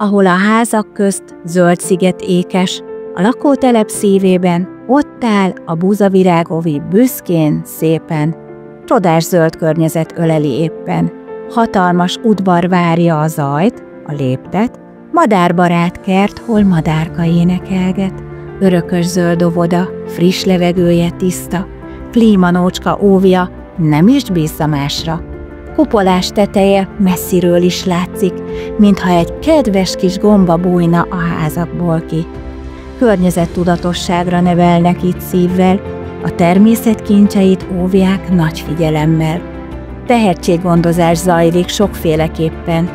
ahol a házak közt zöld sziget ékes, a lakótelep szívében ott áll a búzavirágovi büszkén, szépen. Csodás zöld környezet öleli éppen. Hatalmas udvar várja a zajt, a léptet, madárbarát kert, hol madárka énekelget. Örökös zöld óvoda, friss levegője tiszta, klímanócska óvja, nem is bízza másra. Kupolás teteje messziről is látszik, mintha egy kedves kis gomba bújna a házakból ki. Környezettudatosságra nevelnek itt szívvel, a természet kincseit óvják nagy figyelemmel. Tehetséggondozás zajlik sokféleképpen,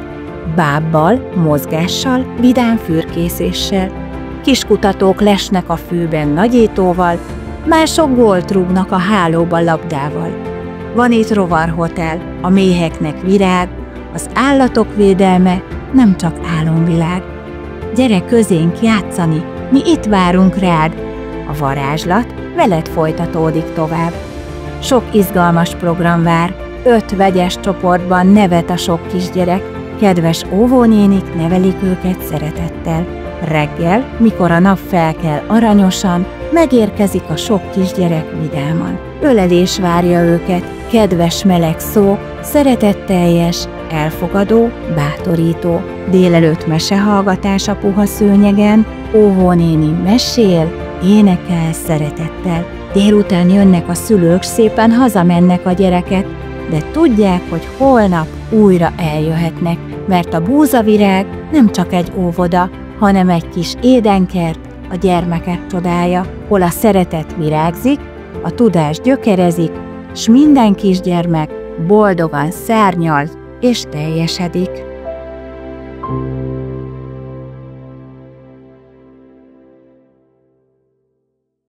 bábbal, mozgással, vidám fürkészéssel. Kiskutatók lesnek a fűben nagyítóval, mások gólt rúgnak a hálóba labdával. Van itt rovarhotel, a méheknek virág, az állatok védelme nem csak álomvilág. Gyere közénk játszani, mi itt várunk rád. A varázslat veled folytatódik tovább. Sok izgalmas program vár, 5 vegyes csoportban nevet a sok kisgyerek, kedves óvónénik nevelik őket szeretettel. Reggel, mikor a nap felkel aranyosan, megérkezik a sok kisgyerek vidáman. Ölelés várja őket, kedves meleg szó, szeretetteljes, elfogadó, bátorító. Délelőtt mesehallgatás a puha szőnyegen, óvónéni mesél, énekel szeretettel. Délután jönnek a szülők, szépen hazamennek a gyerekek, de tudják, hogy holnap újra eljöhetnek, mert a búzavirág nem csak egy óvoda, hanem egy kis édenkert, a gyermekek csodája, hol a szeretet virágzik, a tudás gyökerezik, s minden kisgyermek boldogan szárnyal és teljesedik.